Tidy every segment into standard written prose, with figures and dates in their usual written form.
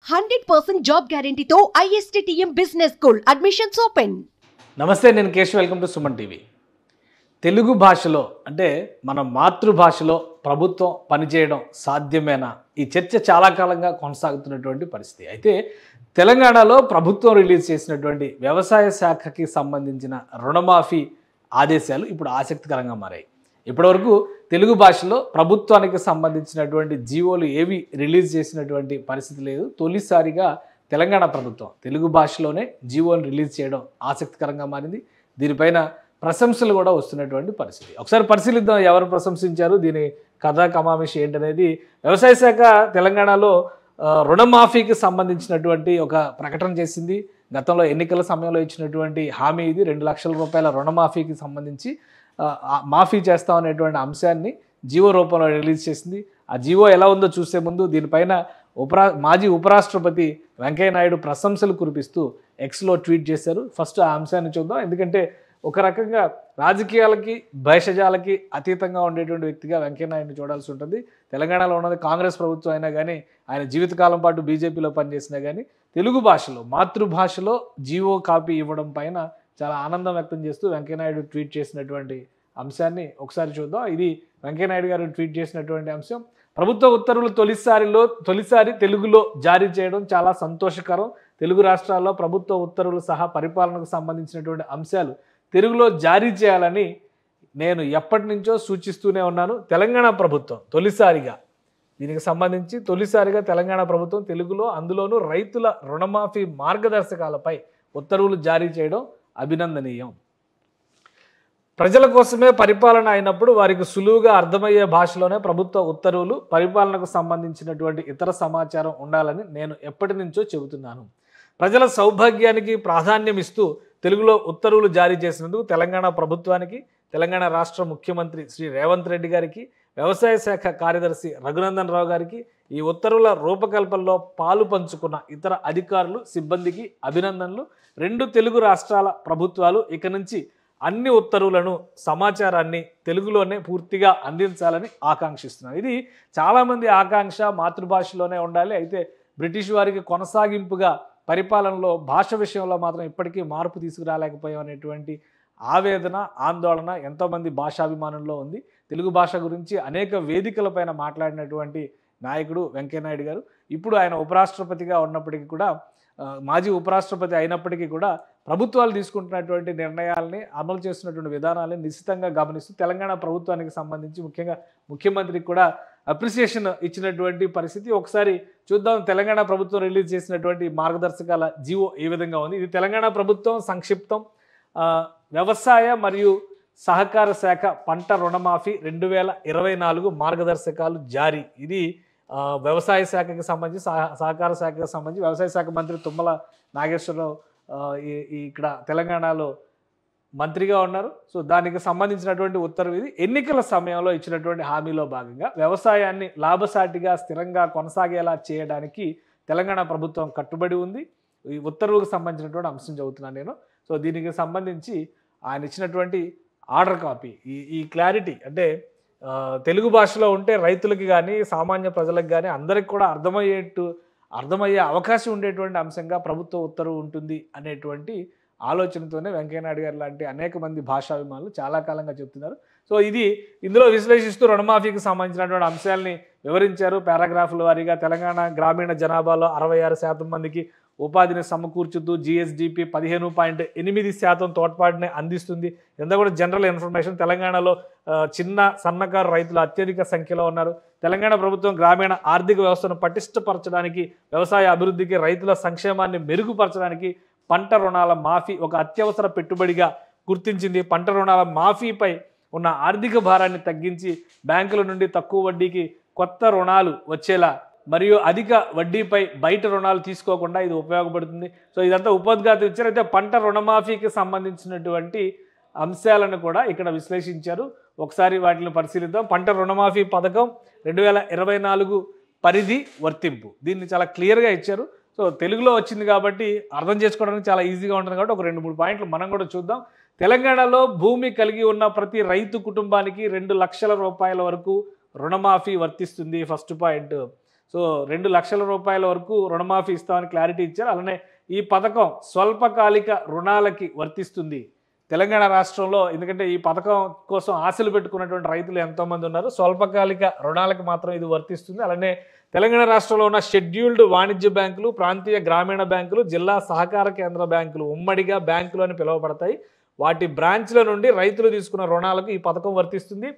100% job గ్యారంటీతో ISTTM business school admissions open. నమస్తే, నేను Keshav. Welcome to Suman TV. Telugu భాషలో అంటే మన మాతృభాషలో ప్రభుత్వం పనిచేయడం సాధ్యమేనా? ఈ చర్చ చాలా కాలంగా కొనసాగుతున్నటువంటి పరిస్థితి. అయితే తెలంగాణలో ప్రభుత్వం రిలీజ్ చేసినటువంటి వ్యవసాయ శాఖకి సంబంధించిన రుణమాఫీ ఆదేశాలు ఇప్పుడు ఆసక్తికరంగా మారాయి. ఇప్పటివరకు తెలుగు భాషలో ప్రభుత్వానికి సంబంధించినటువంటి జీవోలు ఏవి రిలీజ్ చేసినటువంటి పరిస్థితి లేదు. తొలిసారిగా తెలంగాణ ప్రభుత్వం తెలుగు భాషలోనే జీవోలు రిలీజ్ చేయడం ఆసక్తికరంగా మారింది. దీనిపైన ప్రశంసలు కూడా వస్తున్నటువంటి పరిస్థితి. ఒకసారి పరిశీలిద్దాం ఎవరు ప్రశంసించారు, దీని కథ కమామిషి ఏంటనేది. వ్యవసాయ శాఖ తెలంగాణలో రుణమాఫీకి సంబంధించినటువంటి ఒక ప్రకటన చేసింది. గతంలో ఎన్నికల సమయంలో ఇచ్చినటువంటి హామీ ఇది. 2 లక్షల రూపాయల రుణమాఫీకి సంబంధించి మాఫీ చేస్తామనేటువంటి అంశాన్ని జీవో రూపంలో రిలీజ్ చేసింది. ఆ జీవో ఎలా ఉందో చూసే ముందు దీనిపైన మాజీ ఉపరాష్ట్రపతి వెంకయ్య నాయుడు ప్రశంసలు కురిపిస్తూ ఎక్స్లో ట్వీట్ చేశారు. ఫస్ట్ ఆ అంశాన్ని చూద్దాం. ఎందుకంటే ఒక రకంగా రాజకీయాలకి భేషజాలకి అతీతంగా ఉండేటువంటి వ్యక్తిగా వెంకయ్య నాయుడిని చూడాల్సి ఉంటుంది. తెలంగాణలో ఉన్నది కాంగ్రెస్ ప్రభుత్వం అయినా కానీ, ఆయన జీవితకాలం పాటు బీజేపీలో పనిచేసినా కానీ తెలుగు భాషలో మాతృభాషలో జీవో కాపీ ఇవ్వడం పైన చాలా ఆనందం వ్యక్తం చేస్తూ వెంకయ్యనాయుడు ట్వీట్ చేసినటువంటి అంశాన్ని ఒకసారి చూద్దాం. ఇది వెంకయ్యనాయుడు గారు ట్వీట్ చేసినటువంటి అంశం. ప్రభుత్వ ఉత్తర్వులు తొలిసారి తెలుగులో జారీ చేయడం చాలా సంతోషకరం. తెలుగు రాష్ట్రాల్లో ప్రభుత్వ ఉత్తర్వులు సహా పరిపాలనకు సంబంధించినటువంటి అంశాలు తెలుగులో జారీ చేయాలని నేను ఎప్పటి నుంచో సూచిస్తూనే ఉన్నాను. తెలంగాణ ప్రభుత్వం దీనికి సంబంధించి తొలిసారిగా తెలంగాణ ప్రభుత్వం తెలుగులో, అందులోనూ రైతుల రుణమాఫీ మార్గదర్శకాలపై ఉత్తర్వులు జారీ చేయడం అభినందనీయం. ప్రజల కోసమే పరిపాలన అయినప్పుడు వారికి సులువుగా అర్థమయ్యే భాషలోనే ప్రభుత్వ ఉత్తర్వులు, పరిపాలనకు సంబంధించినటువంటి ఇతర సమాచారం ఉండాలని నేను ఎప్పటి నుంచో చెబుతున్నాను. ప్రజల సౌభాగ్యానికి ప్రాధాన్యం ఇస్తూ తెలుగులో ఉత్తర్వులు జారీ చేసినందుకు తెలంగాణ ప్రభుత్వానికి, తెలంగాణ రాష్ట్ర ముఖ్యమంత్రి శ్రీ రేవంత్ రెడ్డి గారికి, వ్యవసాయ శాఖ కార్యదర్శి రఘునందన్ రావు గారికి, ఈ ఉత్తర్వుల రూపకల్పనలో పాలు పంచుకున్న ఇతర అధికారులు, సిబ్బందికి అభినందనలు. 2 తెలుగు రాష్ట్రాల ప్రభుత్వాలు ఇక నుంచి అన్ని ఉత్తర్వులను, సమాచారాన్ని తెలుగులోనే పూర్తిగా అందించాలని ఆకాంక్షిస్తున్నారు. ఇది చాలామంది ఆకాంక్ష, మాతృభాషలోనే ఉండాలి. అయితే బ్రిటిష్ వారికి కొనసాగింపుగా పరిపాలనలో భాష విషయంలో మాత్రం ఇప్పటికీ మార్పు తీసుకురాలేకపోయాం అనేటువంటి ఆవేదన, ఆందోళన ఎంతోమంది భాషాభిమానంలో ఉంది. తెలుగు భాష గురించి అనేక వేదికలపైన మాట్లాడినటువంటి నాయకుడు వెంకయ్యనాయుడు గారు. ఇప్పుడు ఆయన ఉపరాష్ట్రపతిగా ఉన్నప్పటికీ కూడా, మాజీ ఉపరాష్ట్రపతి అయినప్పటికీ కూడా ప్రభుత్వాలు తీసుకుంటున్నటువంటి నిర్ణయాలని, అమలు చేస్తున్నటువంటి విధానాలని నిశ్చితంగా గమనిస్తూ తెలంగాణ ప్రభుత్వానికి సంబంధించి ముఖ్యంగా ముఖ్యమంత్రికి కూడా అప్రిసియేషన్ ఇచ్చినటువంటి పరిస్థితి. ఒకసారి చూద్దాం తెలంగాణ ప్రభుత్వం రిలీజ్ చేసినటువంటి మార్గదర్శకాల జీవో ఏ విధంగా ఉంది. ఇది తెలంగాణ ప్రభుత్వం సంక్షిప్తం. వ్యవసాయ మరియు సహకార శాఖ పంట రుణమాఫీ 2024 మార్గదర్శకాలు జారీ. ఇది వ్యవసాయ శాఖకి సంబంధించి, సహకార శాఖకి సంబంధించి వ్యవసాయ శాఖ మంత్రి తుమ్మల నాగేశ్వరరావు ఇక్కడ తెలంగాణలో మంత్రిగా ఉన్నారు. సో దానికి సంబంధించినటువంటి ఉత్తర్వు ఇది. ఎన్నికల సమయంలో ఇచ్చినటువంటి హామీలో భాగంగా వ్యవసాయాన్ని లాభసాటిగా స్థిరంగా కొనసాగేలా చేయడానికి తెలంగాణ ప్రభుత్వం కట్టుబడి ఉంది. ఈ ఉత్తర్వులకు సంబంధించినటువంటి అంశం చదువుతున్నాను నేను. సో దీనికి సంబంధించి ఆయన ఇచ్చినటువంటి ఆర్డర్ కాపీ, ఈ క్లారిటీ అంటే తెలుగు భాషలో ఉంటే రైతులకి కానీ, సామాన్య ప్రజలకు కానీ అందరికి కూడా అర్థమయ్యే అవకాశం ఉండేటువంటి అంశంగా ప్రభుత్వ ఉత్తర్వు ఉంటుంది అనేటువంటి ఆలోచనతోనే వెంకయ్యనాయుడు గారు లాంటి అనేక మంది భాషాభిమానులు చాలా కాలంగా చెప్తున్నారు. సో ఇందులో విశ్లేషిస్తూ రుణమాఫీకి సంబంధించినటువంటి అంశాలని వివరించారు. పారాగ్రాఫ్ల వారీగా తెలంగాణ గ్రామీణ జనాభాలో 66% మందికి ఉపాధిని సమకూర్చుతూ GSDP 15.8% తోడ్పాటుని అందిస్తుంది. ఇదంతా కూడా జనరల్ ఇన్ఫర్మేషన్. తెలంగాణలో చిన్న సన్నకారు రైతులు అత్యధిక సంఖ్యలో ఉన్నారు. తెలంగాణ ప్రభుత్వం గ్రామీణ ఆర్థిక వ్యవస్థను పటిష్టపరచడానికి, వ్యవసాయ అభివృద్ధికి, రైతుల సంక్షేమాన్ని మెరుగుపరచడానికి పంట రుణాల మాఫీ ఒక అత్యవసర పెట్టుబడిగా గుర్తించింది. పంట రుణాల మాఫీపై ఉన్న ఆర్థిక భారాన్ని తగ్గించి బ్యాంకుల నుండి తక్కువ వడ్డీకి కొత్త రుణాలు వచ్చేలా మరియు అధిక వడ్డీపై బయట రుణాలు తీసుకోకుండా ఇది ఉపయోగపడుతుంది. సో ఇదంతా ఉపోద్ఘాతం ఇచ్చారు. అయితే పంట రుణమాఫీకి సంబంధించినటువంటి అంశాలను కూడా ఇక్కడ విశ్లేషించారు. ఒకసారి వాటిని పరిశీలిద్దాం. పంట రుణమాఫీ పథకం 2024 పరిధి వర్తింపు, దీన్ని చాలా క్లియర్గా ఇచ్చారు. సో తెలుగులో వచ్చింది కాబట్టి అర్థం చేసుకోవడానికి చాలా ఈజీగా ఉంటుంది కాబట్టి ఒక 2-3 పాయింట్లు మనం కూడా చూద్దాం. తెలంగాణలో భూమి కలిగి ఉన్న ప్రతి రైతు కుటుంబానికి 2 లక్షల రూపాయల వరకు రుణమాఫీ వర్తిస్తుంది. First point. సో 2 లక్షల రూపాయల వరకు రుణమాఫీ ఇస్తామని క్లారిటీ ఇచ్చారు. అలానే ఈ పథకం స్వల్పకాలిక రుణాలకి వర్తిస్తుంది. తెలంగాణ రాష్ట్రంలో ఎందుకంటే ఈ పథకం కోసం ఆశలు పెట్టుకున్నటువంటి రైతులు ఎంతోమంది ఉన్నారు. స్వల్పకాలిక రుణాలకు మాత్రం ఇది వర్తిస్తుంది. అలానే తెలంగాణ రాష్ట్రంలో ఉన్న షెడ్యూల్డ్ వాణిజ్య బ్యాంకులు, ప్రాంతీయ గ్రామీణ బ్యాంకులు, జిల్లా సహకార కేంద్ర బ్యాంకులు ఉమ్మడిగా బ్యాంకులు అని పిలువబడతాయి. వాటి బ్రాంచ్ల నుండి రైతులు తీసుకున్న రుణాలకు ఈ పథకం వర్తిస్తుంది.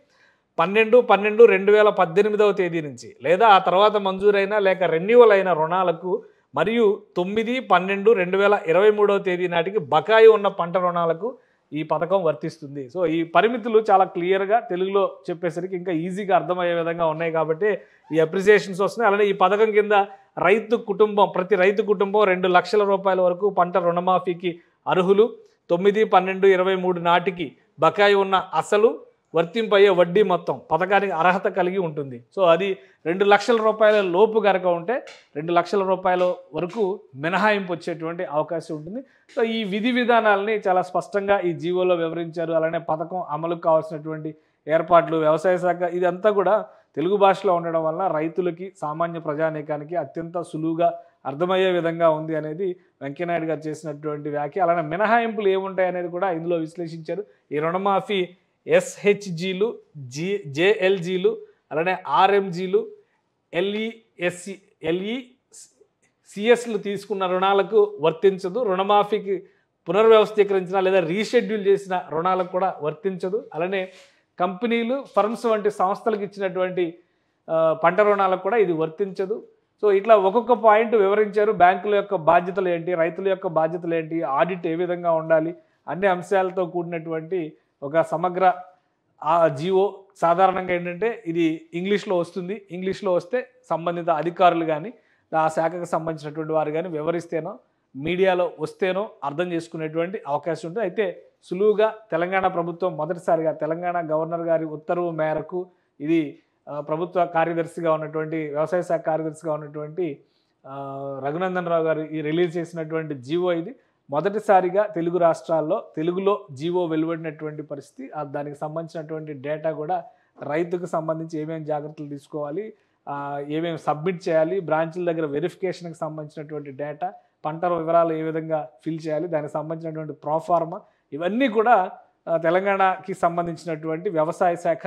12/12/2018 తేదీ నుంచి లేదా ఆ తర్వాత మంజూరైన లేక రెన్యువల్ అయిన రుణాలకు మరియు 9/12/2023 తేదీ నాటికి బకాయి ఉన్న పంట రుణాలకు ఈ పథకం వర్తిస్తుంది. సో ఈ పరిమితులు చాలా క్లియర్గా తెలుగులో చెప్పేసరికి ఇంకా ఈజీగా అర్థమయ్యే విధంగా ఉన్నాయి కాబట్టి ఈ అప్రిసియేషన్స్ వస్తున్నాయి. అలానే ఈ పథకం కింద ప్రతి రైతు కుటుంబం 2 లక్షల రూపాయల వరకు పంట రుణమాఫీకి అర్హులు. 9/12/23 నాటికి బకాయి ఉన్న అసలు వర్తింపయ్యే వడ్డీ మొత్తం పథకానికి అర్హత కలిగి ఉంటుంది. సో అది 2 లక్షల రూపాయల లోపు కనుక ఉంటే 2 లక్షల రూపాయల వరకు మినహాయింపు వచ్చేటువంటి అవకాశం ఉంటుంది. సో ఈ విధి విధానాలని చాలా స్పష్టంగా ఈ జీవోలో వివరించారు. అలానే పథకం అమలుకు కావాల్సినటువంటి ఏర్పాట్లు, వ్యవసాయ శాఖ ఇదంతా కూడా తెలుగు భాషలో ఉండడం వల్ల రైతులకి, సామాన్య ప్రజానీకానికి అత్యంత సులువుగా అర్థమయ్యే విధంగా ఉంది అనేది వెంకయ్యనాయుడు గారు చేసినటువంటి వ్యాఖ్య. అలానే మినహాయింపులు ఏముంటాయి అనేది కూడా ఇందులో విశ్లేషించారు. ఈ రుణమాఫీ SHGలు, JLGలు, అలానే RMGలు, LECSలు తీసుకున్న రుణాలకు వర్తించదు. రుణమాఫీకి పునర్వ్యవస్థీకరించిన లేదా రీషెడ్యూల్ చేసిన రుణాలకు కూడా వర్తించదు. అలానే కంపెనీలు, ఫర్మ్స్ వంటి సంస్థలకు ఇచ్చినటువంటి పంట రుణాలకు కూడా ఇది వర్తించదు. సో ఇట్లా ఒక్కొక్క పాయింట్ వివరించారు. బ్యాంకుల యొక్క బాధ్యతలు ఏంటి, రైతుల యొక్క బాధ్యతలు ఏంటి, ఆడిట్ ఏ విధంగా ఉండాలి, అన్ని అంశాలతో కూడినటువంటి ఒక సమగ్ర జీవో. సాధారణంగా ఏంటంటే ఇది ఇంగ్లీష్లో వస్తుంది. ఇంగ్లీష్లో వస్తే సంబంధిత అధికారులు కానీ ఆ శాఖకు సంబంధించినటువంటి వారు కానీ వివరిస్తేనో మీడియాలో వస్తేనో అర్థం చేసుకునేటువంటి అవకాశం ఉంటుంది. అయితే సులువుగా తెలంగాణ ప్రభుత్వం మొదటిసారిగా తెలంగాణ గవర్నర్ గారి ఉత్తర్వు మేరకు ఇది ప్రభుత్వ కార్యదర్శిగా ఉన్నటువంటి వ్యవసాయ శాఖ కార్యదర్శిగా ఉన్నటువంటి రఘునందన్ రావు గారు ఈ రిలీజ్ చేసినటువంటి జీవో ఇది మొదటిసారిగా తెలుగు రాష్ట్రాల్లో తెలుగులో జీవో వెలువడినటువంటి పరిస్థితి. దానికి సంబంధించినటువంటి డేటా కూడా రైతుకు సంబంధించి ఏమేమి జాగ్రత్తలు తీసుకోవాలి, ఏమేమి సబ్మిట్ చేయాలి, బ్రాంచ్ల దగ్గర వెరిఫికేషన్కి సంబంధించినటువంటి డేటా, పంట వివరాలు ఏ విధంగా ఫిల్ చేయాలి, దానికి సంబంధించినటువంటి ప్రోఫార్మా ఇవన్నీ కూడా తెలంగాణకి సంబంధించినటువంటి వ్యవసాయ శాఖ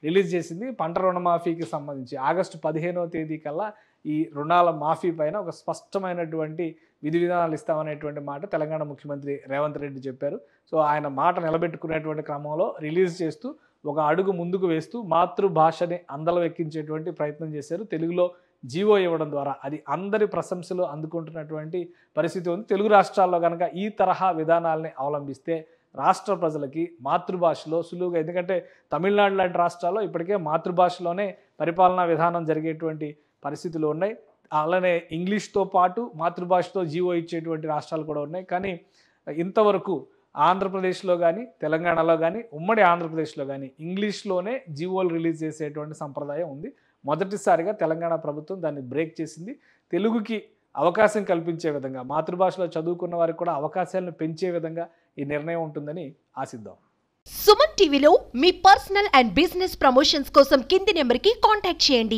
రిలీజ్ చేసింది. పంట రుణమాఫీకి సంబంధించి ఆగస్టు 15వ తేదీ కల్లా ఈ రుణాల మాఫీ పైన ఒక స్పష్టమైనటువంటి విధి విధానాలు ఇస్తామనేటువంటి మాట తెలంగాణ ముఖ్యమంత్రి రేవంత్ రెడ్డి చెప్పారు. సో ఆయన మాట నిలబెట్టుకునేటువంటి క్రమంలో రిలీజ్ చేస్తూ ఒక అడుగు ముందుకు వేస్తూ మాతృభాషని అందలం ఎక్కించేటువంటి ప్రయత్నం చేశారు. తెలుగులో జీవో ఇవ్వడం ద్వారా అది అందరి ప్రశంసలు అందుకుంటున్నటువంటి పరిస్థితి ఉంది. తెలుగు రాష్ట్రాల్లో కనుక ఈ తరహా విధానాలని అవలంబిస్తే రాష్ట్ర ప్రజలకి మాతృభాషలో సులువుగా, ఎందుకంటే తమిళనాడు లాంటి రాష్ట్రాల్లో ఇప్పటికే మాతృభాషలోనే పరిపాలనా విధానం జరిగేటువంటి పరిస్థితులు ఉన్నాయి. అలానే ఇంగ్లీష్తో పాటు మాతృభాషతో జీవో ఇచ్చేటువంటి రాష్ట్రాలు కూడా ఉన్నాయి. కానీ ఇంతవరకు ఆంధ్రప్రదేశ్లో కానీ తెలంగాణలో కానీ ఉమ్మడి ఆంధ్రప్రదేశ్లో కానీ ఇంగ్లీష్లోనే జీవోలు రిలీజ్ చేసేటువంటి సంప్రదాయం ఉంది. మొదటిసారిగా తెలంగాణ ప్రభుత్వం దాన్ని బ్రేక్ చేసింది. తెలుగుకి అవకాశం కల్పించే విధంగా, మాతృభాషలో చదువుకున్న వారికి కూడా అవకాశాలను పెంచే విధంగా ఈ నిర్ణయం ఉంటుందని ఆశిద్దాం. సుమన్ టీవీలో మీ పర్సనల్ అండ్ బిజినెస్ ప్రమోషన్స్ కోసం కింది నెంబర్కి కాంటాక్ట్ చేయండి.